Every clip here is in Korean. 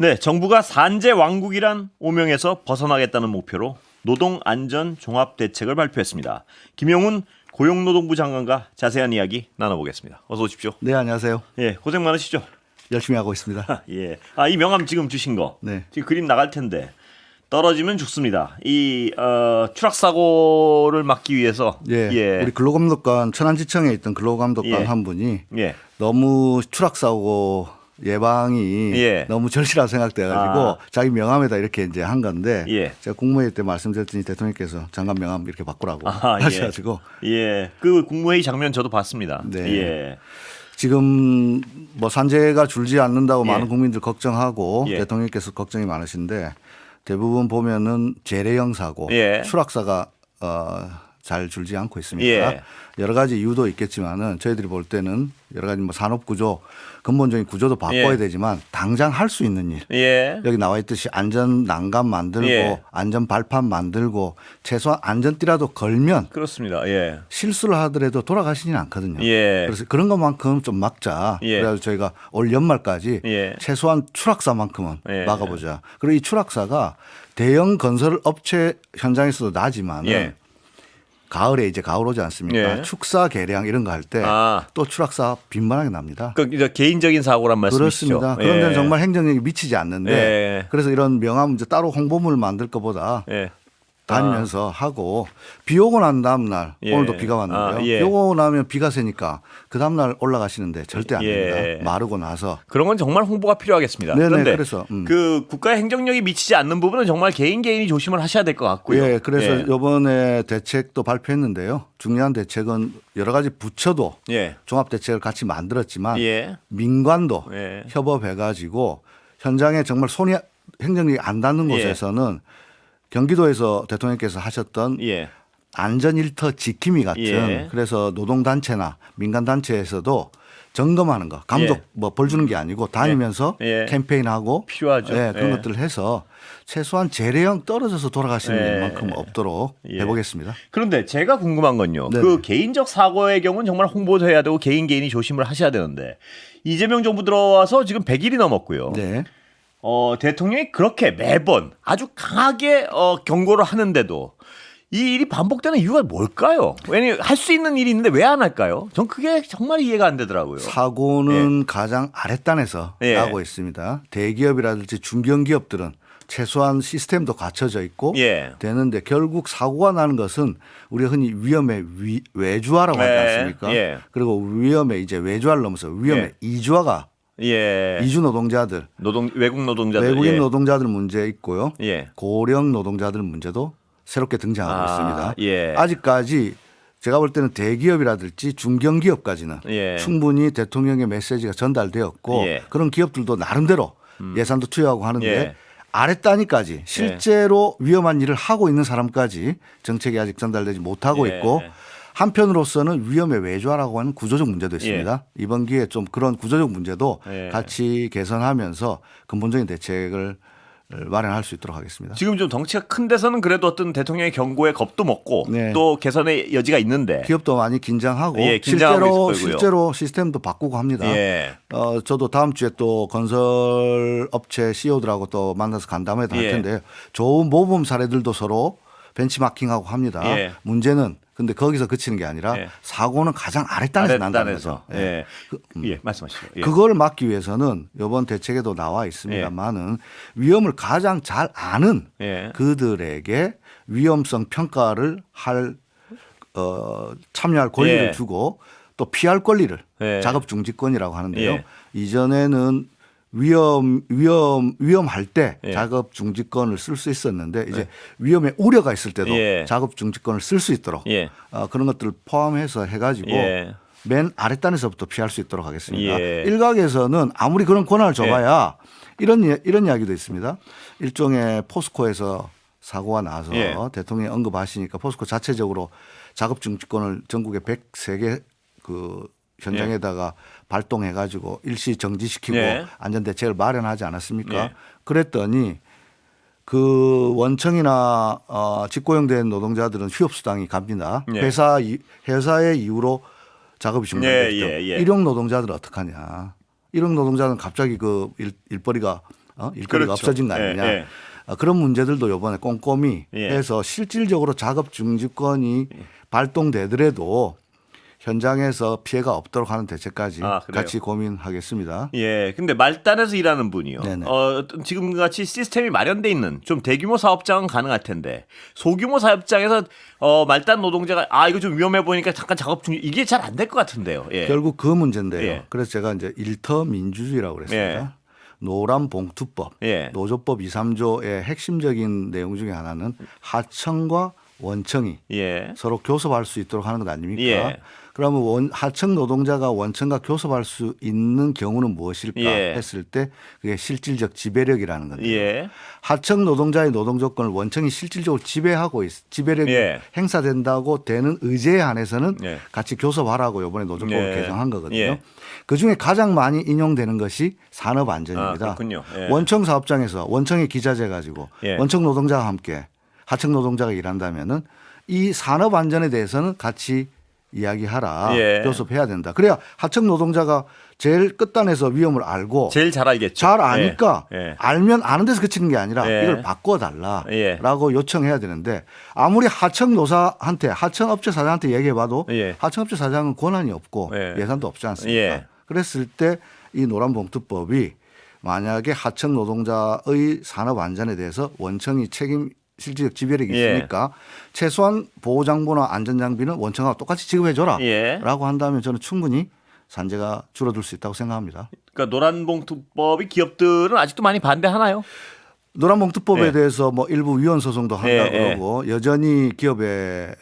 네, 정부가 산재 왕국이란 오명에서 벗어나겠다는 목표로 노동안전 종합대책을 발표했습니다. 김용훈 고용노동부 장관과 자세한 이야기 나눠보겠습니다. 어서 오십시오. 네, 안녕하세요. 예, 고생 많으시죠? 열심히 하고 있습니다. 예. 이 명함 지금 주신 거. 네. 지금 그림 나갈 텐데 떨어지면 죽습니다. 이 추락 사고를 막기 위해서 예, 우리 근로감독관 천안지청에 있던 근로감독관 예. 한 분이 예. 너무 추락 사고 예방이 예. 너무 절실하다고 생각돼가지고 자기 명함에다 이렇게 이제 한 건데 예. 제가 국무회의 때 말씀드렸더니 대통령께서 장관 명함 이렇게 바꾸라고 하셔가지고 예. 그 국무회의 장면 저도 봤습니다. 네. 예. 지금 뭐 산재가 줄지 않는다고 예. 많은 국민들 걱정하고 예. 대통령께서 걱정이 많으신데 대부분 보면은 재래형 사고, 예. 추락사가 잘 줄지 않고 있습니다. 예. 여러 가지 이유도 있겠지만은 저희들이 볼 때는 여러 가지 뭐 산업 구조, 근본적인 구조도 바꿔야 예. 되지만 당장 할 수 있는 일. 예. 여기 나와 있듯이 안전 난간 만들고 예. 안전 발판 만들고 최소한 안전띠라도 걸면 그렇습니다. 예. 실수를 하더라도 돌아가시지는 않거든요. 예. 그래서 그런 것만큼 좀 막자. 예. 그래서 저희가 올 연말까지 예. 최소한 추락사만큼은 예. 막아보자. 그리고 이 추락사가 대형 건설 업체 현장에서도 나지만은 예. 가을에 이제 가을 오지 않습니까? 예. 축사 개량 이런 거 할 때 또 추락사 빈번하게 납니다. 그 이제 개인적인 사고란 말씀이시죠. 그렇습니다. 그런 데는 정말 행정력이 미치지 않는데 예. 그래서 이런 명함 이제 따로 홍보물 만들 것보다 예. 다니면서 하고 비 오고 난 다음 날 예. 오늘도 비가 왔는데요. 예. 비 오고 나면 비가 새니까 그 다음 날 올라가시는데 절대 안 예. 됩니다. 마르고 나서. 그런 건 정말 홍보가 필요하겠습니다. 네네, 그런데 그래서, 그 국가의 행정력이 미치지 않는 부분은 정말 개인이 조심을 하셔야 될 것 같고요. 예, 그래서 예. 이번에 대책도 발표했는데요. 중요한 대책은 여러 가지 부처도 예. 종합 대책을 같이 만들었지만 예. 민관도 예. 협업해가지고 현장에 정말 손이 행정력이 안 닿는 예. 곳에서는 경기도에서 대통령께서 하셨던 예. 안전 일터 지킴이 같은 예. 그래서 노동단체나 민간단체에서도 점검하는 거 감독 예. 뭐 벌 주는 게 아니고 다니면서 예. 캠페인하고 필요하죠. 예, 그런 예. 것들을 해서 최소한 재래형 떨어져서 돌아가시는 예. 일만큼 없도록 예. 해보겠습니다. 그런데 제가 궁금한 건요. 네네. 그 개인적 사고의 경우는 정말 홍보도 해야 되고 개인이 조심을 하셔야 되는데 이재명 정부 들어와서 지금 100일이 넘었고요. 네. 대통령이 그렇게 매번 아주 강하게 경고를 하는데도 이 일이 반복되는 이유가 뭘까요? 왜냐면 할 수 있는 일이 있는데 왜 안 할까요? 전 그게 정말 이해가 안 되더라고요. 사고는 가장 아랫단에서 예. 나고 있습니다. 대기업이라든지 중견기업들은 최소한 시스템도 갖춰져 있고 예. 되는데 결국 사고가 나는 것은 우리가 흔히 위험의 외주화라고 하지 예. 않습니까? 예. 그리고 위험의 이제 외주화를 넘어서 위험의 예. 이주화가 예. 이주 노동자들, 외국 노동자들, 외국인 예. 노동자들 문제 있고요. 예. 고령 노동자들 문제도 새롭게 등장하고 있습니다. 예. 아직까지 제가 볼 때는 대기업이라든지 중견기업까지는 예. 충분히 대통령의 메시지가 전달되었고 예. 그런 기업들도 나름대로 예산도 투여하고 하는데 예. 아랫단위까지 실제로 위험한 일을 하고 있는 사람까지 정책이 아직 전달되지 못하고 예. 있고 한편으로서는 위험의 외주화라고 하는 구조적 문제도 있습니다. 이번 기회에 좀 그런 구조적 문제도 예. 같이 개선하면서 근본적인 대책을 마련할 수 있도록 하겠습니다. 지금 좀 덩치가 큰 데서는 그래도 어떤 대통령의 경고에 겁도 먹고 네. 또 개선의 여지가 있는데 기업도 많이 긴장하고 예, 긴장하고 있을 거고요. 실제로 시스템도 바꾸고 합니다. 예. 저도 다음 주에 또 건설 업체 CEO들하고 또 만나서 간담회도 할 예. 텐데 좋은 모범 사례들도 서로 벤치마킹하고 합니다. 예. 문제는 근데 거기서 그치는 게 아니라 예. 사고는 가장 아랫단에서 난다는 거죠. 예. 예. 말씀하시죠. 예. 그걸 막기 위해서는 이번 대책에도 나와 있습니다만은 위험을 가장 잘 아는 예. 그들에게 위험성 평가를 참여할 권리를 예. 주고 또 피할 권리를 예. 작업중지권이라고 하는데요. 예. 이전에는 위험할 때 예. 작업중지권을 쓸 수 있었는데 이제 위험의 우려가 있을 때도 예. 작업중지권을 쓸 수 있도록 예. 그런 것들을 포함해서 해가지고 예. 맨 아랫단에서부터 피할 수 있도록 하겠습니다. 예. 일각에서는 아무리 그런 권한을 줘봐야 이런 이야기도 있습니다. 일종의 포스코에서 사고가 나서 예. 대통령이 언급하시니까 포스코 자체적으로 작업중지권을 전국에 103개 그 현장에다가 발동해가지고 일시 정지시키고 예. 안전대책을 마련하지 않았습니까? 예. 그랬더니 그 원청이나 직고용된 노동자들은 휴업수당이 갑니다. 예. 회사의 이유로 작업이 중단됐죠. 예. 일용 노동자들은 어떡하냐. 일용 노동자는 갑자기 그 일거리가 일거리가 그렇죠. 없어진 거 아니냐. 예, 예. 그런 문제들도 이번에 꼼꼼히 예. 해서 실질적으로 작업 중지권이 발동되더라도 현장에서 피해가 없도록 하는 대책까지 그래요? 같이 고민하겠습니다. 예, 근데 말단에서 일하는 분이요. 네네. 지금 같이 시스템이 마련돼 있는 좀 대규모 사업장은 가능할 텐데 소규모 사업장에서 말단 노동자가 이거 좀 위험해 보니까 잠깐 작업 중 이게 잘 안 될 것 같은데요. 예. 결국 그 문제인데요. 예. 그래서 제가 이제 일터 민주주의라고 그랬습니다. 예. 노란봉투법, 예. 노조법 2, 3조의 핵심적인 내용 중에 하나는 하청과 원청이 예. 서로 교섭할 수 있도록 하는 것 아닙니까? 예. 그러면 하청 노동자가 원청과 교섭할 수 있는 경우는 무엇일까 예. 했을 때 그게 실질적 지배력이라는 건데요. 예. 하청 노동자의 노동 조건을 원청이 실질적으로 지배력이 예. 행사된다고 되는 의제에 한해서는 예. 같이 교섭하라고 이번에 노조법을 예. 개정한 거거든요. 예. 그중에 가장 많이 인용되는 것이 산업안전입니다. 그렇군요. 예. 원청 사업장에서 원청의 기자재 가지고 예. 원청 노동자와 함께 하청 노동자가 일한다면은 이 산업안전에 대해서는 같이 이야기하라. 예. 교섭해야 된다. 그래야 하청 노동자가 제일 끝단에서 위험을 알고 제일 잘 알겠죠. 잘 아니까 예. 알면 아는 데서 그치는 게 아니라 예. 이걸 바꿔달라라고 예. 요청해야 되는데 아무리 하청노사한테 하청업체 사장한테 얘기해봐도 예. 하청업체 사장은 권한이 없고 예. 예산도 없지 않습니까? 예. 그랬을 때 이 노란봉투법이 만약에 하청 노동자의 산업 안전에 대해서 원청이 실질적 지배력이 예. 있으니까 최소한 보호장구나 안전장비는 원청하고 똑같이 지급해줘라 예. 라고 한다면 저는 충분히 산재가 줄어들 수 있다고 생각합니다. 그러니까 노란봉투법이 기업들은 아직도 많이 반대하나요? 노란봉투법에 예. 대해서 뭐 일부 위헌 소송도 한다 예, 그러고 여전히 기업의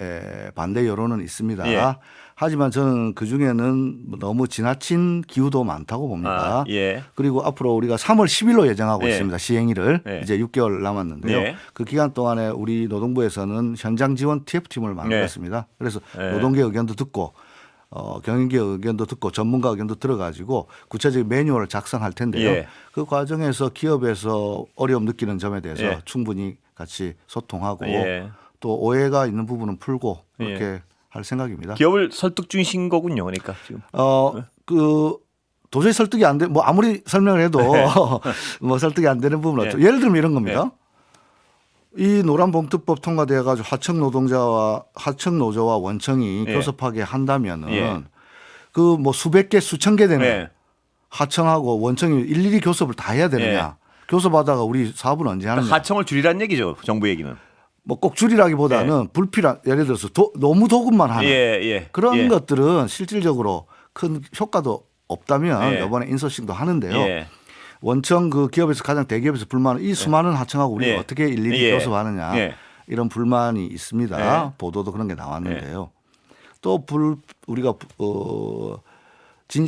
반대 여론은 있습니다. 예. 하지만 저는 그 중에는 너무 지나친 기후도 많다고 봅니다. 예. 그리고 앞으로 우리가 3월 10일로 예정하고 예. 있습니다. 시행일을 예. 이제 6개월 남았는데요. 예. 그 기간 동안에 우리 노동부에서는 현장 지원 TF팀을 만들었습니다. 그래서 예. 노동계 의견도 듣고 경영계 의견도 듣고 전문가 의견도 들어가지고 구체적인 매뉴얼을 작성할 텐데요. 예. 그 과정에서 기업에서 어려움 느끼는 점에 대해서 예. 충분히 같이 소통하고 예. 또 오해가 있는 부분은 풀고 그렇게 예. 할 생각입니다. 기업을 설득 중이신 거군요. 그러니까 지금. 그 도저히 설득이 안 돼. 뭐 아무리 설명을 해도 뭐 설득이 안 되는 부분은 없죠. 예를 들면 이런 겁니다. 이 노란봉투법 통과되어 가지고 하청 노조와 원청이 예. 교섭하게 한다면은 예. 그 뭐 수백 개 수천 개 되는 예. 하청하고 원청이 일일이 교섭을 다 해야 되느냐. 교섭하다가 우리 사업은 언제 하느냐. 하청을 줄이라는 얘기죠. 정부 얘기는. 뭐 꼭 줄이라기보다는 불필요한 예를 들어서 너무 도급만 하는 예. 그런 예. 것들은 실질적으로 큰 효과도 없다면 예. 이번에 인소싱도 하는데요. 예. 원청 그 기업에서 가장 대기업에서 불만은 이 수많은 하청하고 우리가 예. 어떻게 일일이 예. 교섭하느냐 예. 이런 불만이 있습니다. 예. 보도도 그런 게 나왔는데요. 또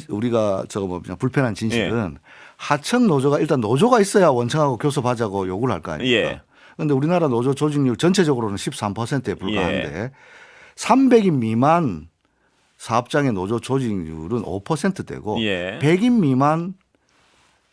우리가 저거 뭐 그냥 불편한 진실은 하청 노조가 일단 노조가 있어야 원청하고 교섭하자고 요구를 할 거 아닙니까? 예. 그런데 우리나라 노조 조직률 전체적으로는 13%에 불과한데 300인 미만 사업장의 노조 조직률은 5%되고 예. 100인 미만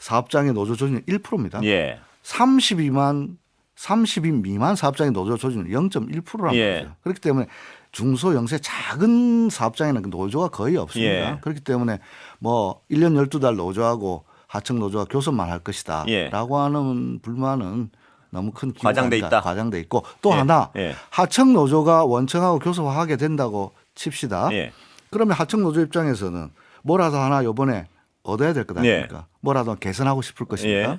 사업장의 노조 조직률 1%입니다. 예. 30인 미만 사업장의 노조 조직률 0.1%라는 예. 거죠. 그렇기 때문에 중소 영세 작은 사업장에는 그 노조가 거의 없습니다. 예. 그렇기 때문에 뭐 1년 12달 노조하고 하청 노조가 교섭만 할 것이다 예. 라고 하는 불만은 너무 큰 기회가 과장돼 아니다. 있다. 과장돼 있고 또 예. 하나 예. 하청 노조가 원청하고 교섭하게 된다고 칩시다. 예. 그러면 하청 노조 입장에서는 뭐라도 하나 이번에 얻어야 될 것 아닙니까? 뭐라도 개선하고 싶을 것입니다. 예.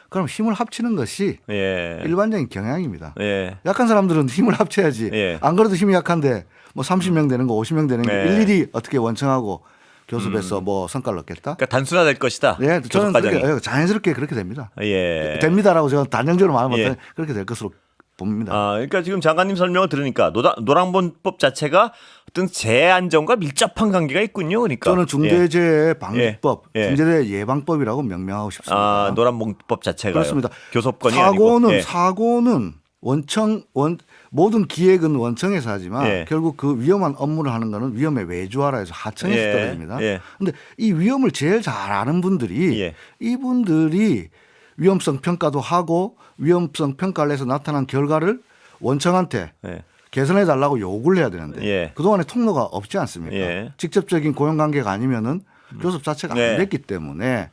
그럼 힘을 합치는 것이 예. 일반적인 경향입니다. 예. 약한 사람들은 힘을 합쳐야지. 예. 안 그래도 힘이 약한데 뭐 30명 되는 거 50명 되는 거 예. 일일이 어떻게 원청하고 교섭해서 뭐 성과를 얻겠다? 그러니까 단순화될 것이다. 네, 교섭 저는 과정이. 그렇게 자연스럽게 그렇게 됩니다. 예. 됩니다라고 제가 단정적으로 말하면 예. 그렇게 될 것으로 봅니다. 그러니까 지금 장관님 설명을 들으니까 노란봉법 자체가 어떤 재안전과 밀접한 관계가 있군요. 그러니까 저는 중대재해방지법, 예. 중대재해 예방법이라고 명명하고 싶습니다. 노란봉법 자체가 그렇습니다. 교섭권이 사고는 아니고. 예. 사고는 모든 기획은 원청에서 하지만 예. 결국 그 위험한 업무를 하는 거는 위험에 외주하라 해서 하청에서 예. 떨어집니다. 예. 그런데 이 위험을 제일 잘 아는 분들이 예. 이분들이 위험성 평가도 하고 위험성 평가를 해서 나타난 결과를 원청한테 예. 개선해 달라고 요구를 해야 되는데 예. 그동안에 통로가 없지 않습니까? 예. 직접적인 고용관계가 아니면은 교섭 자체가 네. 안 됐기 때문에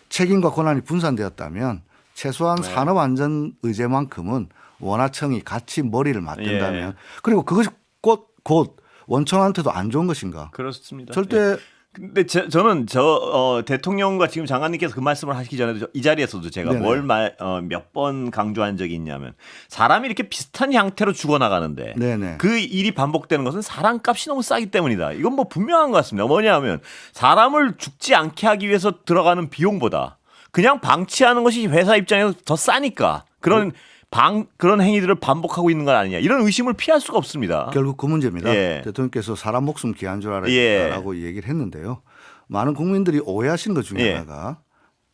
책임과 권한이 분산되었다면 최소한 네. 산업안전의제만큼은 원화청이 같이 머리를 맞댄다면 예. 그리고 그것이 곧 원청한테도 안 좋은 것인가? 그렇습니다. 절대 근데 저는 대통령과 지금 장관님께서 그 말씀을 하시기 전에도 이 자리에서도 제가 네네. 몇 번 강조한 적이 있냐면 사람이 이렇게 비슷한 형태로 죽어나가는데 네네. 그 일이 반복되는 것은 사람 값이 너무 싸기 때문이다. 이건 뭐 분명한 것 같습니다. 뭐냐면 사람을 죽지 않게 하기 위해서 들어가는 비용보다 그냥 방치하는 것이 회사 입장에서 더 싸니까 그런 행위들을 반복하고 있는 건 아니냐 이런 의심을 피할 수가 없습니다. 결국 그 문제입니다. 예. 대통령께서 사람 목숨 귀한 줄 예. 알아라고 얘기를 했는데요. 많은 국민들이 오해하시는 것 중에 예. 하나가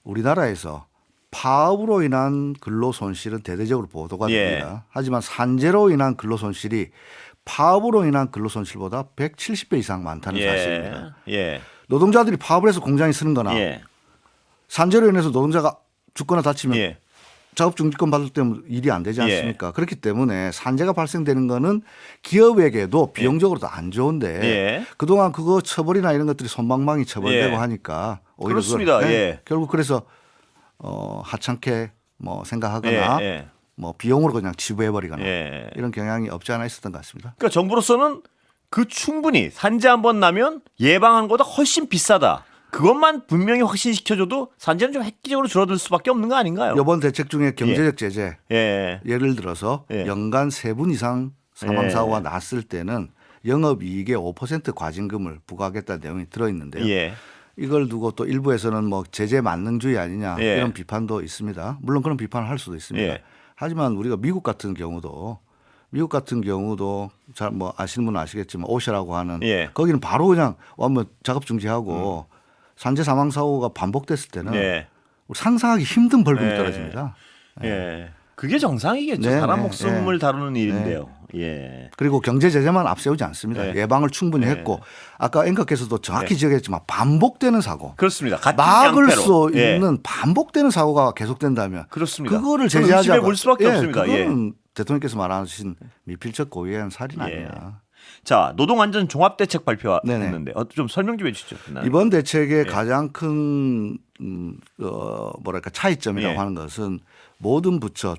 우리나라에서 파업으로 인한 근로 손실은 대대적으로 보도가 예. 됩니다. 하지만 산재로 인한 근로 손실이 파업으로 인한 근로 손실보다 170배 이상 많다는 사실입니다. 예. 노동자들이 파업을 해서 공장에 쓰는 거나 예. 산재로 인해서 노동자가 죽거나 다치면 예. 작업 중지권 받을 때문에 일이 안 되지 않습니까? 그렇기 때문에 산재가 발생되는 거는 기업에게도 비용적으로도 안 좋은데 예. 그동안 그거 처벌이나 이런 것들이 손방망이 처벌되고 예. 하니까 오히려 그렇습니다. 그걸, 예. 결국 그래서 하찮게 뭐 생각하거나 예. 뭐 비용으로 그냥 지불해 버리거나 예. 이런 경향이 없지 않아 있었던 것 같습니다. 그러니까 정부로서는 그 충분히 산재 한 번 나면 예방한 것보다 훨씬 비싸다. 그것만 분명히 확신시켜줘도 산재는 좀 획기적으로 줄어들 수밖에 없는 거 아닌가요? 이번 대책 중에 경제적 제재 예. 예를 들어서 예. 연간 3분 이상 사망 사고가 났을 때는 영업이익의 5% 과징금을 부과하겠다는 내용이 들어있는데요. 예. 이걸 두고 또 일부에서는 뭐 제재 만능주의 아니냐 예. 이런 비판도 있습니다. 물론 그런 비판을 할 수도 있습니다. 예. 하지만 우리가 미국 같은 경우도 잘 뭐 아시는 분은 아시겠지만 오셔라고 하는 예. 거기는 바로 그냥 와면 작업 중지하고 산재 사망 사고가 반복됐을 때는 예. 상상하기 힘든 벌금이 예. 떨어집니다. 예. 그게 정상이겠죠. 네, 사람 네, 목숨을 네. 다루는 일인데요. 예. 그리고 경제 제재만 앞세우지 않습니다. 예. 예방을 충분히 했고 아까 앵커께서도 정확히 지적했지만 반복되는 사고 그렇습니다. 같은 막을 양태로. 수 예. 있는 반복되는 사고가 계속된다면 그렇습니다. 그거를 저는 제재하자. 의심해 볼 수밖에 없습니다. 예. 그거는 대통령께서 말하신 미필적 고의에 의한 살인 아니냐. 자, 노동안전 종합대책 네네. 발표했는데 좀 설명 좀 해주시죠. 이번 대책의 가장 큰 뭐랄까 차이점이라고 예. 하는 것은 모든 부처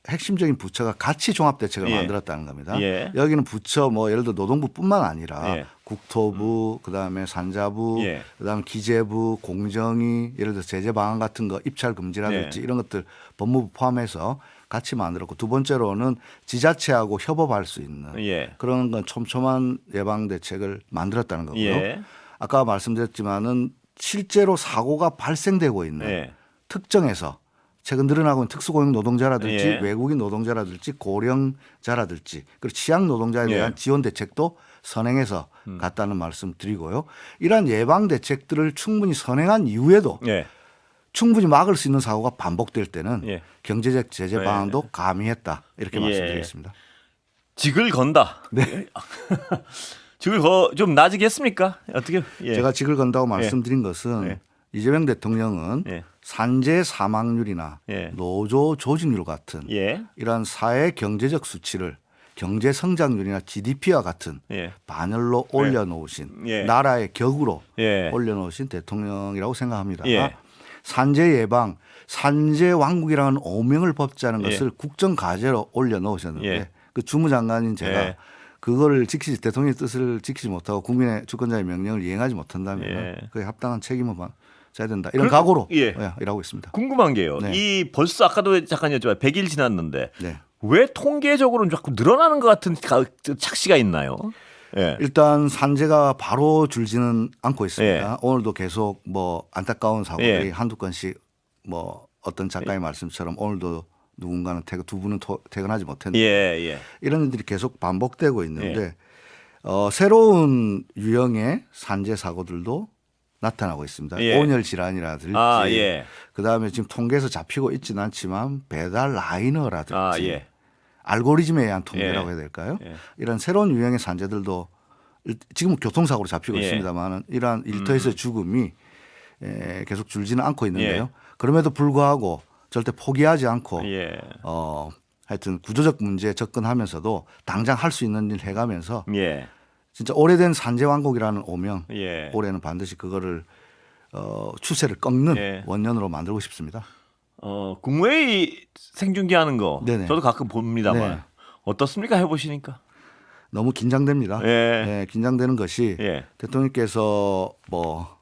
핵심적인 부처가 같이 종합대책을 예. 만들었다는 겁니다. 예. 여기는 부처 뭐 예를 들어 노동부뿐만 아니라 예. 국토부, 그다음에 산자부, 예. 그다음에 기재부, 공정위, 예를 들어 제재 방안 같은 거 입찰 금지라든지 예. 이런 것들 법무부 포함해서 같이 만들었고 두 번째로는 지자체하고 협업할 수 있는 예. 그런 건 촘촘한 예방 대책을 만들었다는 거고요. 예. 아까 말씀드렸지만은 실제로 사고가 발생되고 있는 예. 특정해서 최근 늘어나고 있는 특수고용 노동자라든지 예. 외국인 노동자라든지 고령자라든지 그리고 취약 노동자에 대한 예. 지원 대책도 선행해서 갔다는 말씀 드리고요. 이러한 예방 대책들을 충분히 선행한 이후에도 예. 충분히 막을 수 있는 사고가 반복될 때는 예. 경제적 제재 예. 방안도 가미했다 이렇게 예. 말씀드리겠습니다. 직을 건다. 네. 직을 좀 나지게 했습니까? 어떻게? 예. 제가 직을 건다고 말씀드린 것은 예. 이재명 대통령은 예. 산재 사망률이나 예. 노조 조직률 같은 예. 이러한 사회 경제적 수치를 경제 성장률이나 GDP와 같은 예. 반열로 올려놓으신 예. 나라의 격으로 예. 올려놓으신 대통령이라고 생각합니다. 예. 산재 예방, 산재 왕국이라는 오명을 법자는 예. 것을 국정 과제로 올려놓으셨는데 예. 그 주무장관인 제가 예. 그거를 대통령의 뜻을 지키지 못하고 국민의 주권자의 명령을 이행하지 못한다면 예. 그에 합당한 책임을 져야 된다. 이런 그리고- 각오로 예. 일하고 있습니다. 궁금한 게요. 네. 이 벌써 아까도 잠깐 여쭤봐 100일 지났는데 네. 왜 통계적으로는 자꾸 늘어나는 것 같은 착시가 있나요? 예. 일단 산재가 바로 줄지는 않고 있습니다. 예. 오늘도 계속 뭐 안타까운 사고들이 예. 한두 건씩 뭐 어떤 작가의 말씀처럼 오늘도 누군가는 두 분은 퇴근하지 못했는데 예. 예. 이런 일들이 계속 반복되고 있는데 새로운 유형의 산재 사고들도 나타나고 있습니다. 예. 온열 질환이라든지 아, 예. 그다음에 지금 통계에서 잡히고 있지는 않지만 배달 라이너라든지 아, 예. 알고리즘에 의한 통계라고 예. 해야 될까요? 예. 이런 새로운 유형의 산재들도 지금 교통사고로 잡히고 예. 있습니다만 이러한 일터에서의 죽음이 계속 줄지는 않고 있는데요. 예. 그럼에도 불구하고 절대 포기하지 않고 예. 하여튼 구조적 문제에 접근하면서도 당장 할 수 있는 일 해가면서 예. 진짜 오래된 산재 왕국이라는 오명 예. 올해는 반드시 그거를 추세를 꺾는 예. 원년으로 만들고 싶습니다. 국무회의 생중계하는 거 네네. 저도 가끔 봅니다만 네. 어떻습니까? 해보시니까. 너무 긴장됩니다. 예. 예, 긴장되는 것이 예. 대통령께서 뭐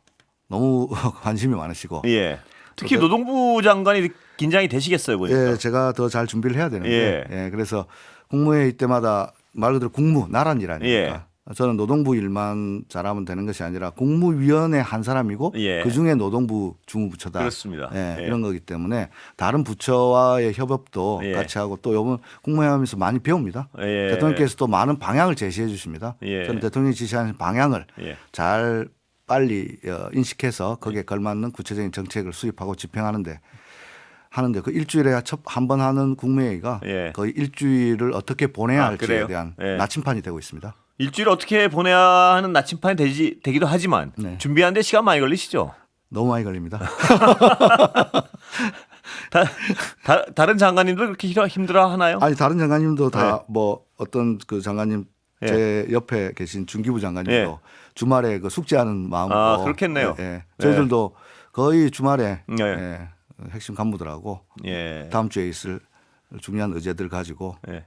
너무 관심이 많으시고 예. 특히 노동부 장관이 긴장이 되시겠어요, 보니까. 예, 제가 더 잘 준비를 해야 되는데 예, 그래서 국무회의 때마다 말 그대로 국무 나란 일 아닙니까? 저는 노동부 일만 잘하면 되는 것이 아니라 국무위원회 한 사람이고 예. 그중에 노동부 주무부처다. 그렇습니다. 예, 예. 이런 거기 때문에 다른 부처와의 협업도 예. 같이 하고 또 이번 국무회의하면서 많이 배웁니다. 예. 대통령께서 또 많은 방향을 제시해 주십니다. 예. 저는 대통령이 지시하는 방향을 예. 잘 빨리 인식해서 거기에 걸맞는 구체적인 정책을 수립하고 집행하는데 그 일주일에 한 번 하는 국무회의가 예. 거의 일주일을 어떻게 보내야 할지에 그래요? 대한 예. 나침판이 되고 있습니다. 일주일 어떻게 보내야 하는 나침판이 되기도 하지만 네. 준비하는데 시간 많이 걸리시죠? 너무 많이 걸립니다. 다른 장관님도 그렇게 힘들어 하나요? 아니 다른 장관님도 다 네. 뭐 어떤 그 장관님 예. 제 옆에 계신 중기부 장관님도 예. 주말에 그 숙제하는 마음으로 아, 그렇겠네요. 예. 저희들도 거의 주말에 예. 예, 핵심 간부들하고 예. 다음 주에 있을 중요한 의제들 가지고 예.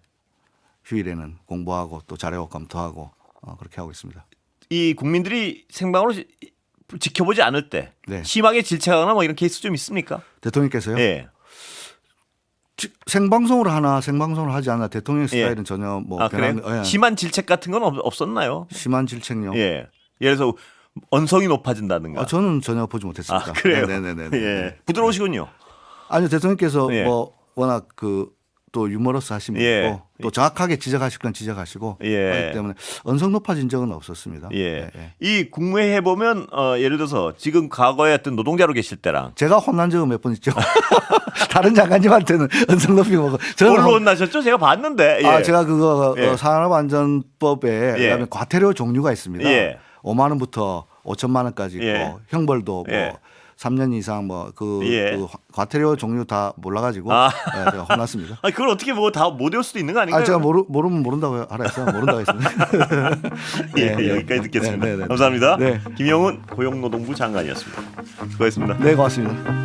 휴일에는 공부하고 또 자료 검토하고 그렇게 하고 있습니다. 이 국민들이 생방으로 지켜보지 않을 때 네. 심하게 질책하거나 뭐 이런 케이스 좀 있습니까? 대통령께서요? 예. 생방송으로 하나 생방송을 하지 않아 대통령 스타일은 예. 전혀 뭐 아, 그래요? 예. 심한 질책 같은 건 없었나요? 심한 질책요. 예. 예를 들어서 언성이 높아진다든가. 저는 전혀 보지 못했습니다. 아, 그래요? 네네네. 예. 부드러우시군요. 아니요 대통령께서 예. 뭐 워낙 그 또 유머러스 하신 분이고 예. 또 정확하게 지적하실 건 지적하시고 예. 하기 때문에 언성 높아진 적은 없었습니다. 예. 이 국무회의 해보면 예를 들어서 지금 과거에 어떤 노동자로 계실 때랑 제가 혼난 적은 몇 번 있죠. 다른 장관님한테는 언성 높이고 먹고 저는 뭘로 혼나셨죠? 제가 봤는데. 예. 제가 그거 예. 산업안전법에 예. 그다음에 과태료 종류가 있습니다. 예. 5만 원부터 5천만 원까지 있고 예. 형벌도 뭐 예. 3년 이상 예. 그 과태료 종류 다 몰라가지고 아. 예, 제가 혼났습니다. 아, 그걸 어떻게 뭐 다 못 외울 수도 있는 거 아닌가요? 제가 모르면 모른다고 하라 했어요. 모른다고 했습니다. 예, 네, 여기까지 네, 듣겠습니다. 네, 네, 네. 감사합니다. 네. 김영훈 고용노동부 장관이었습니다. 수고했습니다. 네, 고맙습니다.